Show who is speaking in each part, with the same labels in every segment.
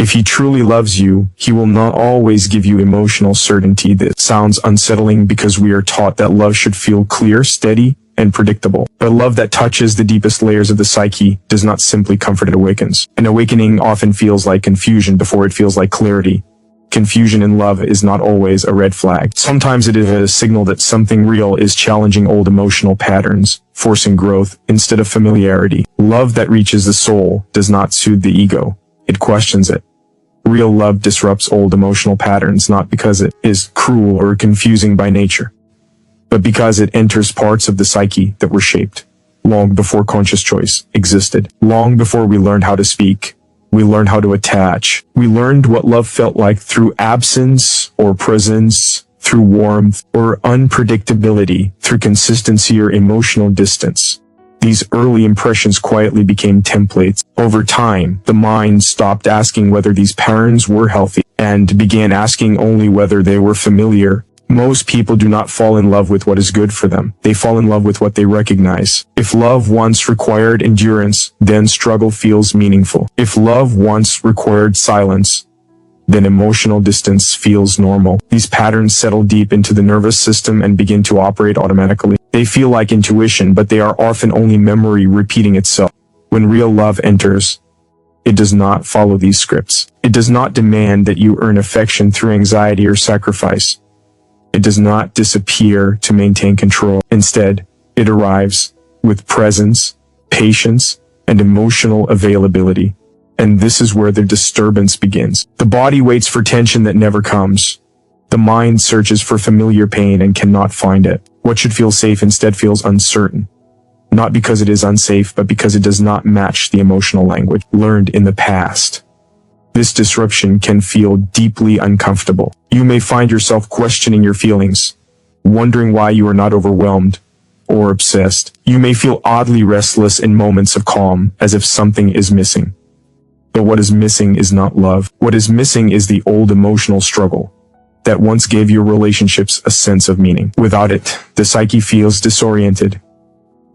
Speaker 1: If he truly loves you, he will not always give you emotional certainty. That sounds unsettling because we are taught that love should feel clear, steady, and predictable. But love that touches the deepest layers of the psyche does not simply comfort, it awakens. An awakening often feels like confusion before it feels like clarity. Confusion in love is not always a red flag. Sometimes it is a signal that something real is challenging old emotional patterns, forcing growth instead of familiarity. Love that reaches the soul does not soothe the ego. It questions it. Real love disrupts old emotional patterns not because it is cruel or confusing by nature, but because it enters parts of the psyche that were shaped long before conscious choice existed. Long before we learned how to speak, we learned how to attach. We learned what love felt like through absence or presence, through warmth or unpredictability, through consistency or emotional distance. These early impressions quietly became templates. Over time, the mind stopped asking whether these patterns were healthy and began asking only whether they were familiar. Most people do not fall in love with what is good for them. They fall in love with what they recognize. If love once required endurance, then struggle feels meaningful. If love once required silence, then emotional distance feels normal. These patterns settle deep into the nervous system and begin to operate automatically. They feel like intuition, but they are often only memory repeating itself. When real love enters, it does not follow these scripts. It does not demand that you earn affection through anxiety or sacrifice. It does not disappear to maintain control. Instead, it arrives with presence, patience, and emotional availability. And this is where the disturbance begins. The body waits for tension that never comes. The mind searches for familiar pain and cannot find it. What should feel safe instead feels uncertain. Not because it is unsafe, but because it does not match the emotional language learned in the past. This disruption can feel deeply uncomfortable. You may find yourself questioning your feelings, wondering why you are not overwhelmed or obsessed. You may feel oddly restless in moments of calm, as if something is missing. But what is missing is not love. What is missing is the old emotional struggle that once gave your relationships a sense of meaning. Without it, the psyche feels disoriented.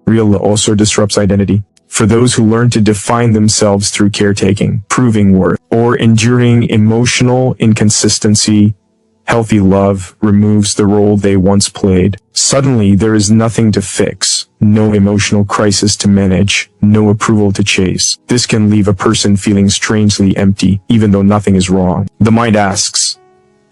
Speaker 1: Real love also disrupts identity. For those who learn to define themselves through caretaking, proving worth, or enduring emotional inconsistency, healthy love removes the role they once played. Suddenly, there is nothing to fix, no emotional crisis to manage, no approval to chase. This can leave a person feeling strangely empty, even though nothing is wrong. The mind asks,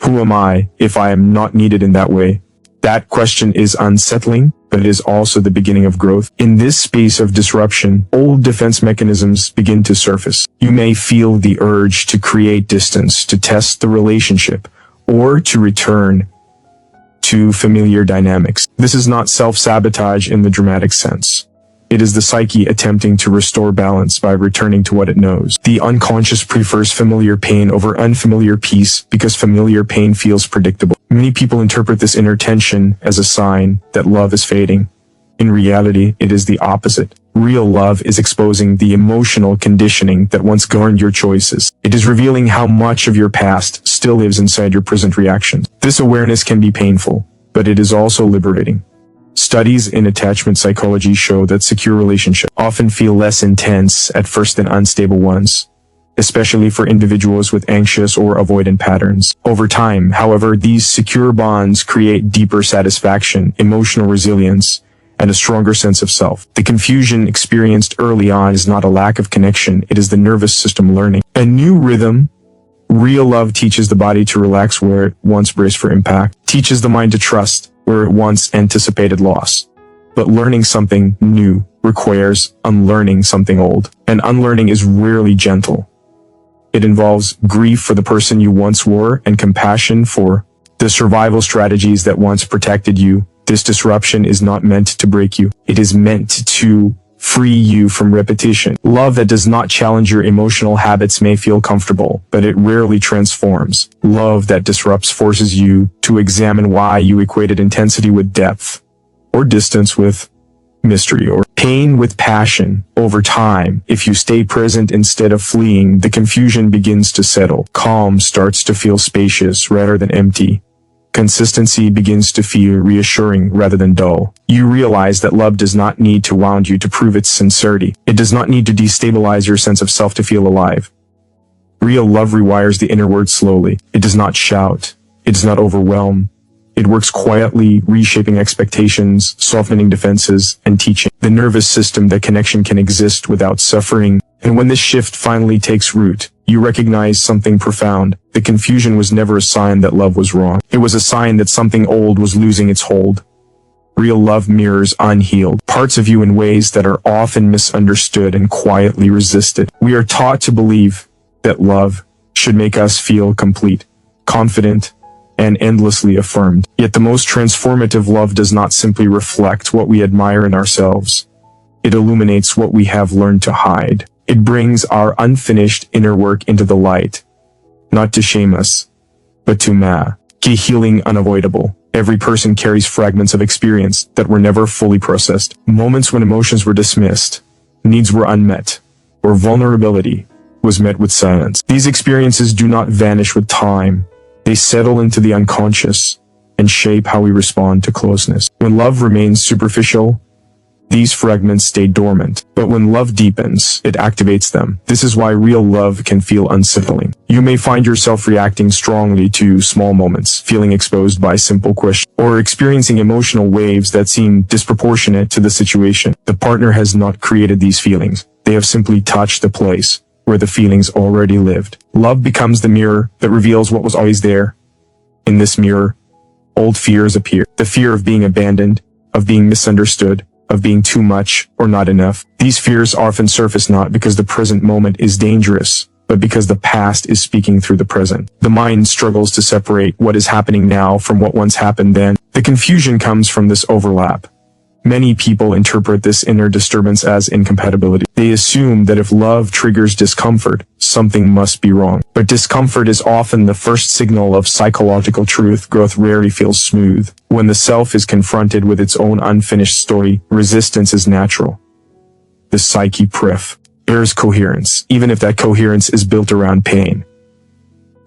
Speaker 1: who am I if I am not needed in that way? That question is unsettling, but it is also the beginning of growth. In this space of disruption, old defense mechanisms begin to surface. You may feel the urge to create distance, to test the relationship, or to return to familiar dynamics. This is not self-sabotage in the dramatic sense. It is the psyche attempting to restore balance by returning to what it knows. The unconscious prefers familiar pain over unfamiliar peace because familiar pain feels predictable. Many people interpret this inner tension as a sign that love is fading. In reality, it is the opposite. Real love is exposing the emotional conditioning that once governed your choices. It is revealing how much of your past still lives inside your present reactions. This awareness can be painful, but it is also liberating. Studies in attachment psychology show that secure relationships often feel less intense at first than unstable ones, especially for individuals with anxious or avoidant patterns. Over time, however, these secure bonds create deeper satisfaction, emotional resilience, and a stronger sense of self. The confusion experienced early on is not a lack of connection, it is the nervous system learning a new rhythm. Real love teaches the body to relax where it once braced for impact, teaches the mind to trust where it once anticipated loss. But learning something new requires unlearning something old, and unlearning is rarely gentle. It involves grief for the person you once were and compassion for the survival strategies that once protected you. This disruption is not meant to break you. It is meant to free you from repetition. Love that does not challenge your emotional habits may feel comfortable, but it rarely transforms. Love that disrupts forces you to examine why you equated intensity with depth, or distance with mystery, or pain with passion. Over time, if you stay present instead of fleeing, the confusion begins to settle. Calm starts to feel spacious rather than empty. Consistency begins to feel reassuring rather than dull. You realize that love does not need to wound you to prove its sincerity. It does not need to destabilize your sense of self to feel alive. Real love rewires the inner world slowly. It does not shout. It does not overwhelm. It works quietly, reshaping expectations, softening defenses, and teaching the nervous system that connection can exist without suffering. And when this shift finally takes root, you recognize something profound. The confusion was never a sign that love was wrong. It was a sign that something old was losing its hold. Real love mirrors unhealed parts of you in ways that are often misunderstood and quietly resisted. We are taught to believe that love should make us feel complete, confident, and endlessly affirmed. Yet the most transformative love does not simply reflect what we admire in ourselves. It illuminates what we have learned to hide. It brings our unfinished inner work into the light, not to shame us, but to make healing unavoidable. Every person carries fragments of experience that were never fully processed. Moments when emotions were dismissed, needs were unmet, or vulnerability was met with silence. These experiences do not vanish with time. They settle into the unconscious and shape how we respond to closeness. When love remains superficial, these fragments stay dormant. But when love deepens, it activates them. This is why real love can feel unsettling. You may find yourself reacting strongly to small moments, feeling exposed by simple questions, or experiencing emotional waves that seem disproportionate to the situation. The partner has not created these feelings. They have simply touched the place where the feelings already lived. Love becomes the mirror that reveals what was always there. In this mirror, old fears appear. The fear of being abandoned, of being misunderstood, of being too much or not enough. These fears often surface not because the present moment is dangerous, but because the past is speaking through the present. The mind struggles to separate what is happening now from what once happened then. The confusion comes from this overlap. Many people interpret this inner disturbance as incompatibility. They assume that if love triggers discomfort, something must be wrong. But discomfort is often the first signal of psychological truth. Growth rarely feels smooth. When the self is confronted with its own unfinished story, resistance is natural. The psyche prefers coherence, even if that coherence is built around pain.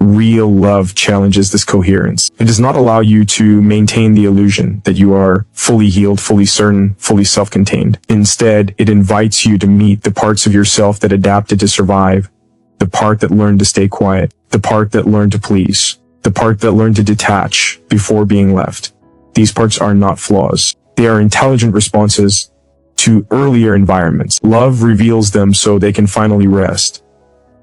Speaker 1: Real love challenges this coherence. It does not allow you to maintain the illusion that you are fully healed, fully certain, fully self-contained. Instead, it invites you to meet the parts of yourself that adapted to survive, the part that learned to stay quiet, the part that learned to please, the part that learned to detach before being left. These parts are not flaws. They are intelligent responses to earlier environments. Love reveals them so they can finally rest.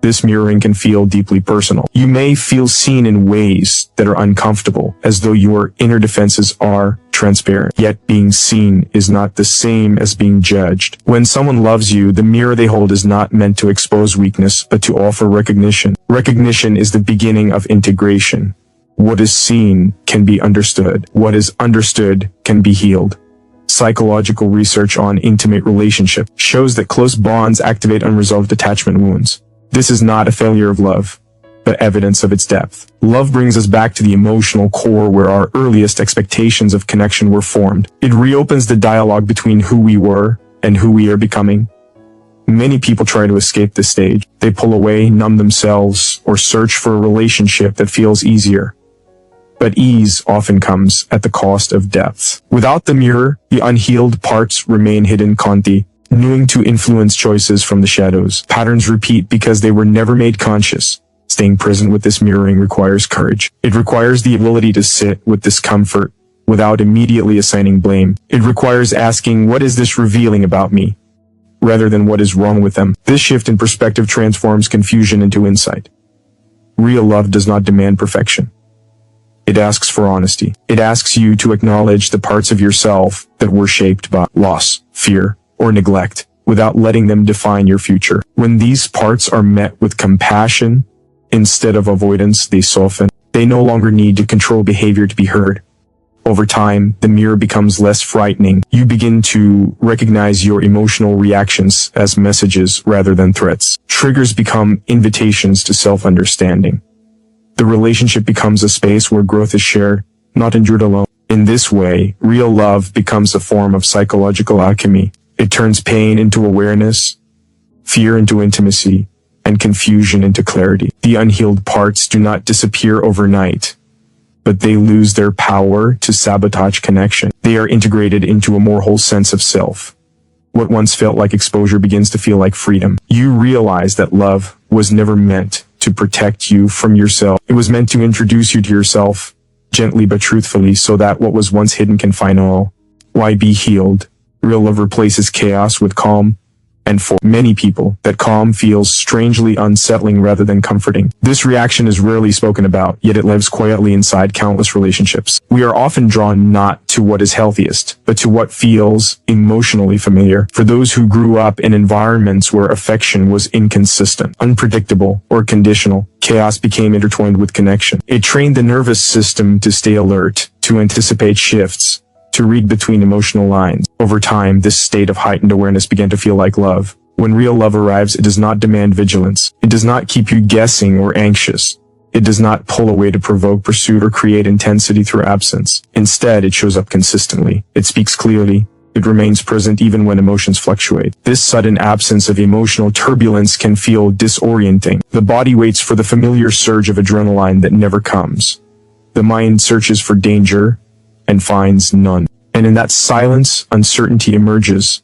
Speaker 1: This mirroring can feel deeply personal. You may feel seen in ways that are uncomfortable, as though your inner defenses are transparent. Yet being seen is not the same as being judged. When someone loves you, the mirror they hold is not meant to expose weakness, but to offer recognition. Recognition is the beginning of integration. What is seen can be understood. What is understood can be healed. Psychological research on intimate relationship shows that close bonds activate unresolved attachment wounds. This is not a failure of love, but evidence of its depth. Love brings us back to the emotional core where our earliest expectations of connection were formed. It reopens the dialogue between who we were and who we are becoming. Many people try to escape this stage. They pull away, numb themselves, or search for a relationship that feels easier. But ease often comes at the cost of depth. Without the mirror, the unhealed parts remain hidden, continuing to influence choices from the shadows. Patterns repeat because they were never made conscious. Staying present with this mirroring requires courage. It requires the ability to sit with discomfort without immediately assigning blame. It requires asking, what is this revealing about me, rather than what is wrong with them. This shift in perspective transforms confusion into insight. Real love does not demand perfection. It asks for honesty. It asks you to acknowledge the parts of yourself that were shaped by loss, fear, or neglect, without letting them define your future. When these parts are met with compassion, instead of avoidance, they soften. They no longer need to control behavior to be heard. Over time, the mirror becomes less frightening. You begin to recognize your emotional reactions as messages rather than threats. Triggers become invitations to self-understanding. The relationship becomes a space where growth is shared, not endured alone. In this way, real love becomes a form of psychological alchemy. It turns pain into awareness, fear into intimacy, and confusion into clarity. The unhealed parts do not disappear overnight, but they lose their power to sabotage connection. They are integrated into a more whole sense of self. What once felt like exposure begins to feel like freedom. You realize that love was never meant to protect you from yourself. It was meant to introduce you to yourself, gently but truthfully, so that what was once hidden can find all. Why be healed? Real love replaces chaos with calm, and for many people, that calm feels strangely unsettling rather than comforting. This reaction is rarely spoken about, yet it lives quietly inside countless relationships. We are often drawn not to what is healthiest, but to what feels emotionally familiar. For those who grew up in environments where affection was inconsistent, unpredictable, or conditional, chaos became intertwined with connection. It trained the nervous system to stay alert, to anticipate shifts, to read between emotional lines. Over time, this state of heightened awareness began to feel like love. When real love arrives, it does not demand vigilance. It does not keep you guessing or anxious. It does not pull away to provoke pursuit or create intensity through absence. Instead, it shows up consistently. It speaks clearly. It remains present even when emotions fluctuate. This sudden absence of emotional turbulence can feel disorienting. The body waits for the familiar surge of adrenaline that never comes. The mind searches for danger and finds none. And in that silence, uncertainty emerges.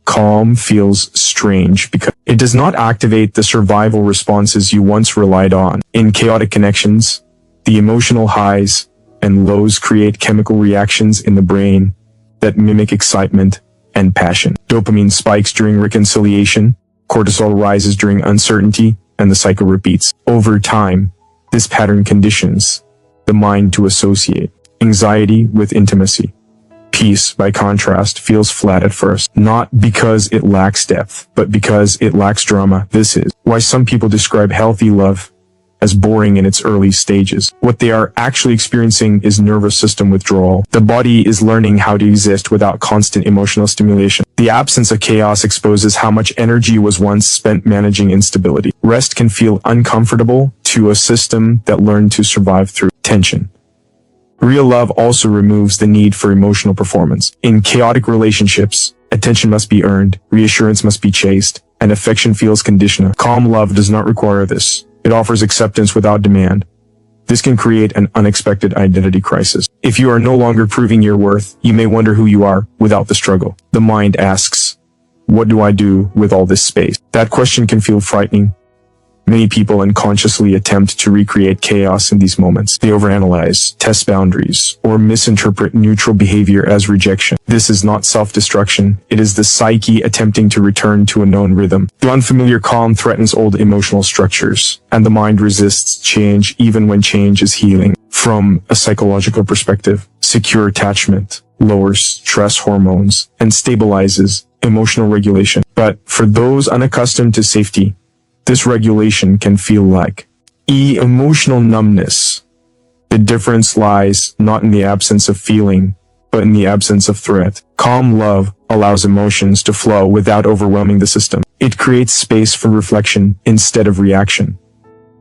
Speaker 1: Calm feels strange because it does not activate the survival responses you once relied on. In chaotic connections, the emotional highs and lows create chemical reactions in the brain that mimic excitement and passion. Dopamine spikes during reconciliation, cortisol rises during uncertainty, and the cycle repeats. Over time, this pattern conditions the mind to associate anxiety with intimacy. Peace, by contrast, feels flat at first, not because it lacks depth, but because it lacks drama. This is why some people describe healthy love as boring in its early stages. What they are actually experiencing is nervous system withdrawal. The body is learning how to exist without constant emotional stimulation. The absence of chaos exposes how much energy was once spent managing instability. Rest can feel uncomfortable to a system that learned to survive through tension. Real love also removes the need for emotional performance. In chaotic relationships, attention must be earned, reassurance must be chased, and affection feels conditional. Calm love does not require this. It offers acceptance without demand. This can create an unexpected identity crisis. If you are no longer proving your worth, you may wonder who you are without the struggle. The mind asks, what do I do with all this space? That question can feel frightening. Many people unconsciously attempt to recreate chaos in these moments. They overanalyze, test boundaries, or misinterpret neutral behavior as rejection. This is not self-destruction. It is the psyche attempting to return to a known rhythm. The unfamiliar calm threatens old emotional structures, and the mind resists change even when change is healing. From a psychological perspective, secure attachment lowers stress hormones and stabilizes emotional regulation. But for those unaccustomed to safety, this regulation can feel like emotional numbness. The difference lies not in the absence of feeling, but in the absence of threat. Calm love allows emotions to flow without overwhelming the system. It creates space for reflection instead of reaction.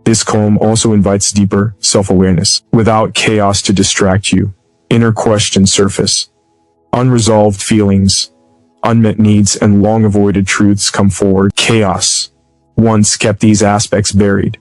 Speaker 1: This calm also invites deeper self-awareness. Without chaos to distract you, inner questions surface. Unresolved feelings, unmet needs, and long-avoided truths come forward. Chaos once kept these aspects buried.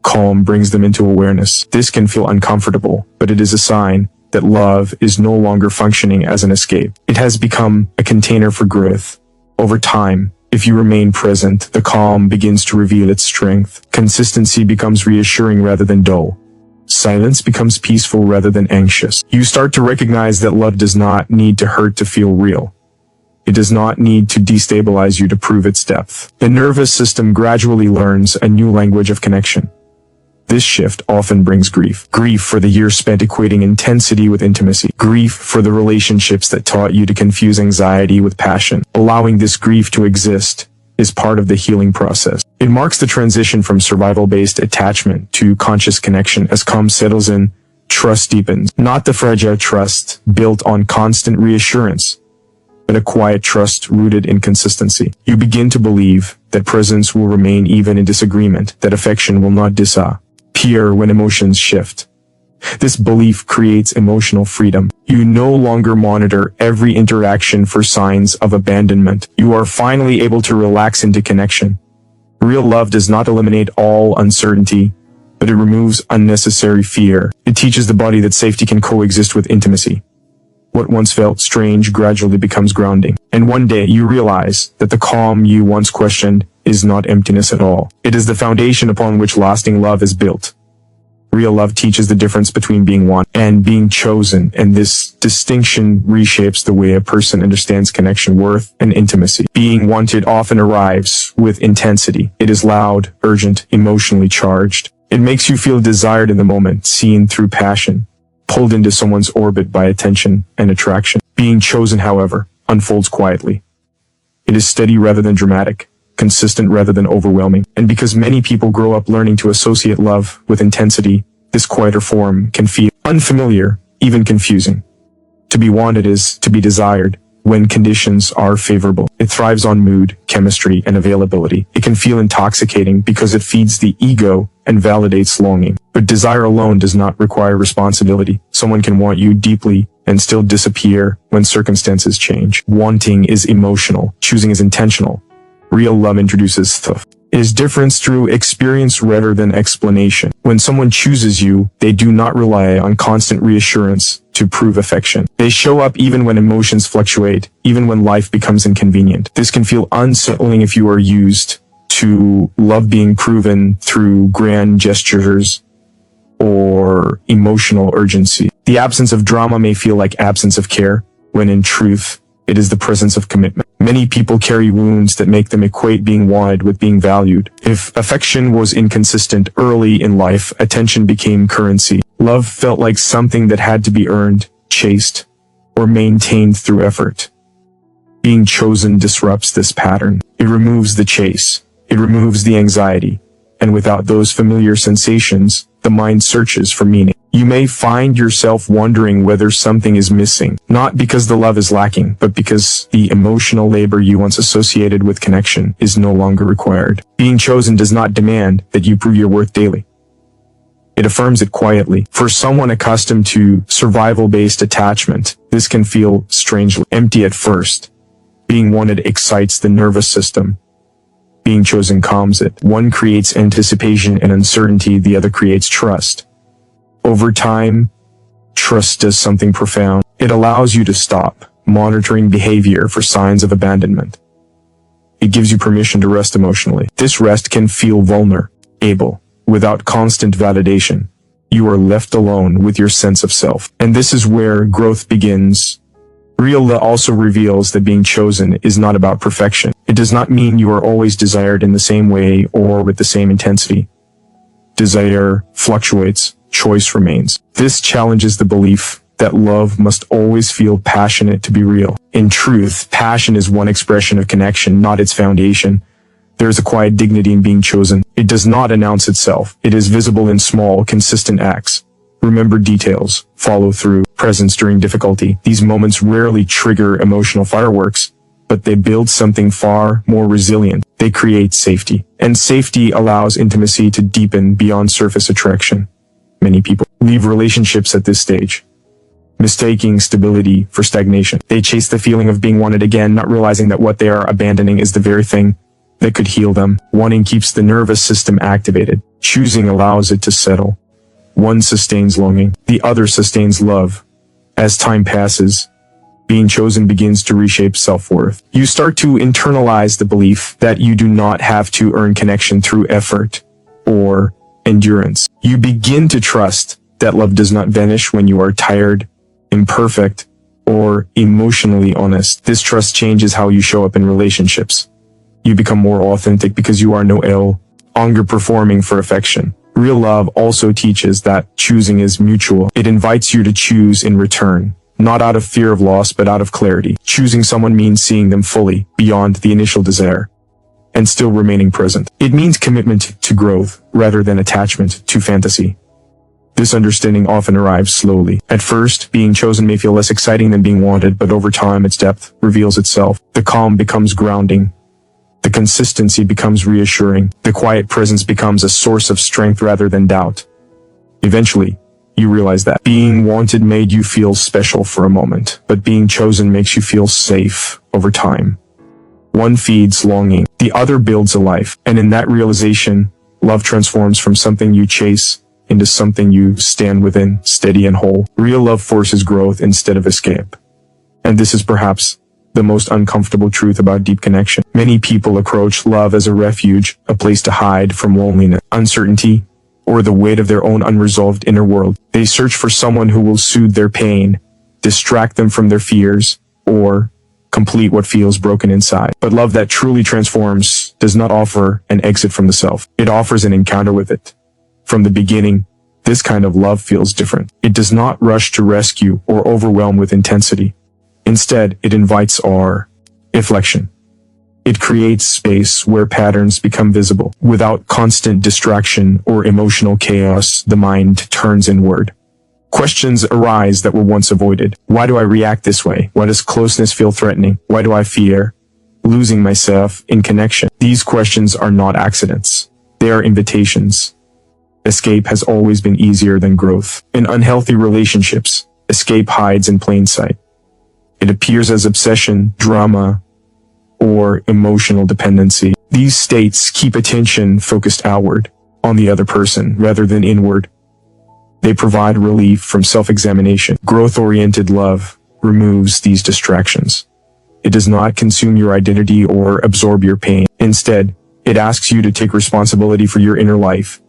Speaker 1: Calm brings them into awareness. This can feel uncomfortable, but it is a sign that love is no longer functioning as an escape. It has become a container for growth. Over time, if you remain present, the calm begins to reveal its strength. Consistency becomes reassuring rather than dull. Silence becomes peaceful rather than anxious. You start to recognize that love does not need to hurt to feel real. It does not need to destabilize you to prove its depth. The nervous system gradually learns a new language of connection. This shift often brings grief. Grief for the years spent equating intensity with intimacy. Grief for the relationships that taught you to confuse anxiety with passion. Allowing this grief to exist is part of the healing process. It marks the transition from survival-based attachment to conscious connection. As calm settles in, trust deepens. Not the fragile trust built on constant reassurance, but a quiet trust rooted in consistency. You begin to believe that presence will remain even in disagreement, that affection will not disappear when emotions shift. This belief creates emotional freedom. You no longer monitor every interaction for signs of abandonment. You are finally able to relax into connection. Real love does not eliminate all uncertainty, but it removes unnecessary fear. It teaches the body that safety can coexist with intimacy. What once felt strange gradually becomes grounding. And one day you realize that the calm you once questioned is not emptiness at all. It is the foundation upon which lasting love is built. Real love teaches the difference between being wanted and being chosen, and this distinction reshapes the way a person understands connection, worth, and intimacy. Being wanted often arrives with intensity. It is loud, urgent, emotionally charged. It makes you feel desired in the moment, seen through passion, pulled into someone's orbit by attention and attraction. Being chosen, however, unfolds quietly. It is steady rather than dramatic, consistent rather than overwhelming. And because many people grow up learning to associate love with intensity, this quieter form can feel unfamiliar, even confusing. To be wanted is to be desired when conditions are favorable. It thrives on mood, chemistry, and availability. It can feel intoxicating because it feeds the ego and validates longing. But desire alone does not require responsibility. Someone can want you deeply and still disappear when circumstances change. Wanting is emotional. Choosing is intentional. Real love introduces thought. It is difference through experience rather than explanation. When someone chooses you, they do not rely on constant reassurance to prove affection. They show up even when emotions fluctuate, even when life becomes inconvenient. This can feel unsettling if you are used to love being proven through grand gestures or emotional urgency. The absence of drama may feel like absence of care, when in truth, it is the presence of commitment. Many people carry wounds that make them equate being wanted with being valued. If affection was inconsistent early in life, attention became currency. Love felt like something that had to be earned, chased, or maintained through effort. Being chosen disrupts this pattern. It removes the chase. It removes the anxiety. And without those familiar sensations, the mind searches for meaning. You may find yourself wondering whether something is missing, not because the love is lacking, but because the emotional labor you once associated with connection is no longer required. Being chosen does not demand that you prove your worth daily. It affirms it quietly. For someone accustomed to survival-based attachment, this can feel strangely empty at first. Being wanted excites the nervous system. Being chosen calms it. One creates anticipation and uncertainty, the other creates trust. Over time, trust does something profound. It allows you to stop monitoring behavior for signs of abandonment. It gives you permission to rest emotionally. This rest can feel vulnerable. Without constant validation, you are left alone with your sense of self. And this is where growth begins. Real love also reveals that being chosen is not about perfection. It does not mean you are always desired in the same way or with the same intensity. Desire fluctuates. Choice remains. This challenges the belief that love must always feel passionate to be real. In truth, passion is one expression of connection, not its foundation. There is a quiet dignity in being chosen. It does not announce itself. It is visible in small, consistent acts. Remember details, follow through, presence during difficulty. These moments rarely trigger emotional fireworks, but they build something far more resilient. They create safety. And safety allows intimacy to deepen beyond surface attraction. Many people leave relationships at this stage, mistaking stability for stagnation. They chase the feeling of being wanted again, not realizing that what they are abandoning is the very thing that could heal them. Wanting keeps the nervous system activated. Choosing allows it to settle. One sustains longing, the other sustains love. As time passes, being chosen begins to reshape self-worth. You start to internalize the belief that you do not have to earn connection through effort or endurance. You begin to trust that love does not vanish when you are tired, imperfect, or emotionally honest. This trust changes how you show up in relationships. You become more authentic because you are no longer performing for affection. Real love also teaches that choosing is mutual. It invites you to choose in return, not out of fear of loss, but out of clarity. Choosing someone means seeing them fully, beyond the initial desire, and still remaining present. It means commitment to growth, rather than attachment to fantasy. This understanding often arrives slowly. At first, being chosen may feel less exciting than being wanted, but over time its depth reveals itself. The calm becomes grounding. The consistency becomes reassuring. The quiet presence becomes a source of strength rather than doubt. Eventually, you realize that being wanted made you feel special for a moment, but being chosen makes you feel safe over time. One feeds longing, the other builds a life, and in that realization, love transforms from something you chase into something you stand within, steady and whole. Real love forces growth instead of escape. And this is perhaps the most uncomfortable truth about deep connection. Many people approach love as a refuge, a place to hide from loneliness, uncertainty, or the weight of their own unresolved inner world. They search for someone who will soothe their pain, distract them from their fears, or complete what feels broken inside. But love that truly transforms does not offer an exit from the self. It offers an encounter with it. From the beginning, this kind of love feels different. It does not rush to rescue or overwhelm with intensity. Instead, it invites our reflection. It creates space where patterns become visible. Without constant distraction or emotional chaos, the mind turns inward. Questions arise that were once avoided. Why do I react this way? Why does closeness feel threatening? Why do I fear losing myself in connection? These questions are not accidents. They are invitations. Escape has always been easier than growth. In unhealthy relationships, escape hides in plain sight. It appears as obsession, drama, or emotional dependency. These states keep attention focused outward, on the other person, rather than inward. They provide relief from self-examination. Growth-oriented love removes these distractions. It does not consume your identity or absorb your pain. Instead, it asks you to take responsibility for your inner life.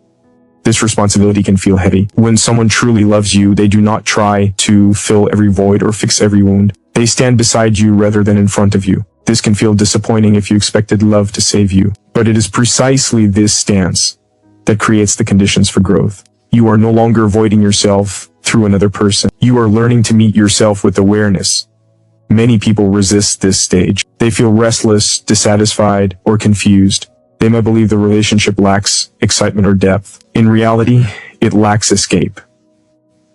Speaker 1: This responsibility can feel heavy. When someone truly loves you, they do not try to fill every void or fix every wound. They stand beside you rather than in front of you. This can feel disappointing if you expected love to save you. But it is precisely this stance that creates the conditions for growth. You are no longer avoiding yourself through another person. You are learning to meet yourself with awareness. Many people resist this stage. They feel restless, dissatisfied, or confused. They might believe the relationship lacks excitement or depth. In reality, it lacks escape.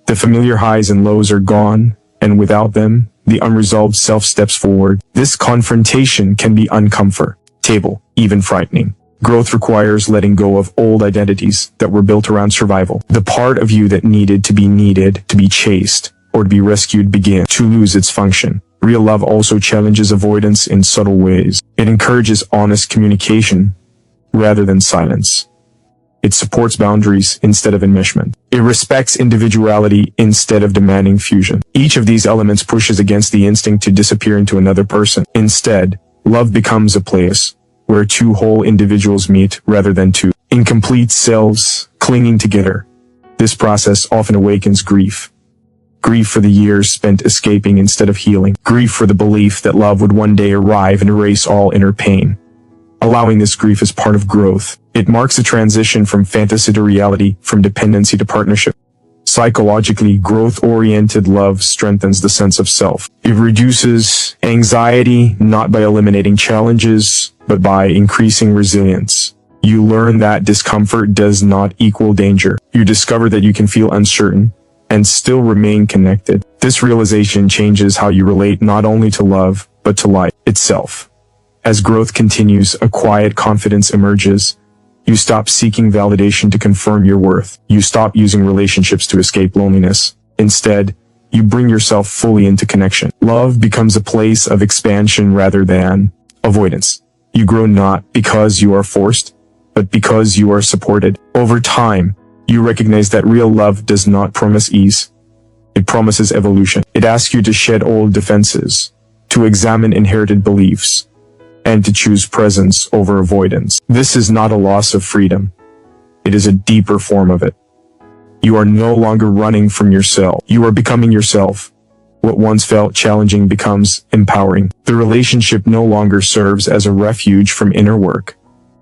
Speaker 1: The familiar highs and lows are gone, and without them, the unresolved self steps forward. This confrontation can be uncomfortable, even frightening. Growth requires letting go of old identities that were built around survival. The part of you that needed, to be chased, or to be rescued begin to lose its function. Real love also challenges avoidance in subtle ways. It encourages honest communication rather than silence. It supports boundaries instead of enmeshment. It respects individuality instead of demanding fusion. Each of these elements pushes against the instinct to disappear into another person. Instead, love becomes a place where two whole individuals meet rather than two incomplete selves clinging together. This process often awakens grief. Grief for the years spent escaping instead of healing. Grief for the belief that love would one day arrive and erase all inner pain. Allowing this grief is part of growth. It marks a transition from fantasy to reality, from dependency to partnership. Psychologically, growth-oriented love strengthens the sense of self. It reduces anxiety not by eliminating challenges, but by increasing resilience. You learn that discomfort does not equal danger. You discover that you can feel uncertain and still remain connected. This realization changes how you relate not only to love, but to life itself. As growth continues, a quiet confidence emerges. You stop seeking validation to confirm your worth. You stop using relationships to escape loneliness. Instead, you bring yourself fully into connection. Love becomes a place of expansion rather than avoidance. You grow not because you are forced, but because you are supported. Over time, you recognize that real love does not promise ease. It promises evolution. It asks you to shed old defenses, to examine inherited beliefs, and to choose presence over avoidance. This is not a loss of freedom. It is a deeper form of it. You are no longer running from yourself. You are becoming yourself. What once felt challenging becomes empowering. The relationship no longer serves as a refuge from inner work,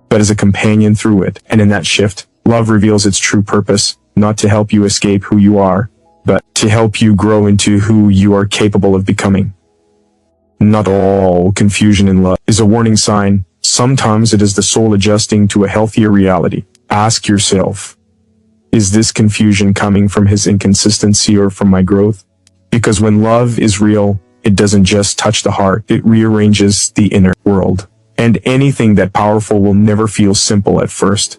Speaker 1: but as a companion through it. And in that shift, love reveals its true purpose, not to help you escape who you are, but to help you grow into who you are capable of becoming. Not all confusion in love is a warning sign. Sometimes it is the soul adjusting to a healthier reality. Ask yourself, is this confusion coming from his inconsistency or from my growth? Because when love is real, it doesn't just touch the heart, it rearranges the inner world. And anything that powerful will never feel simple at first.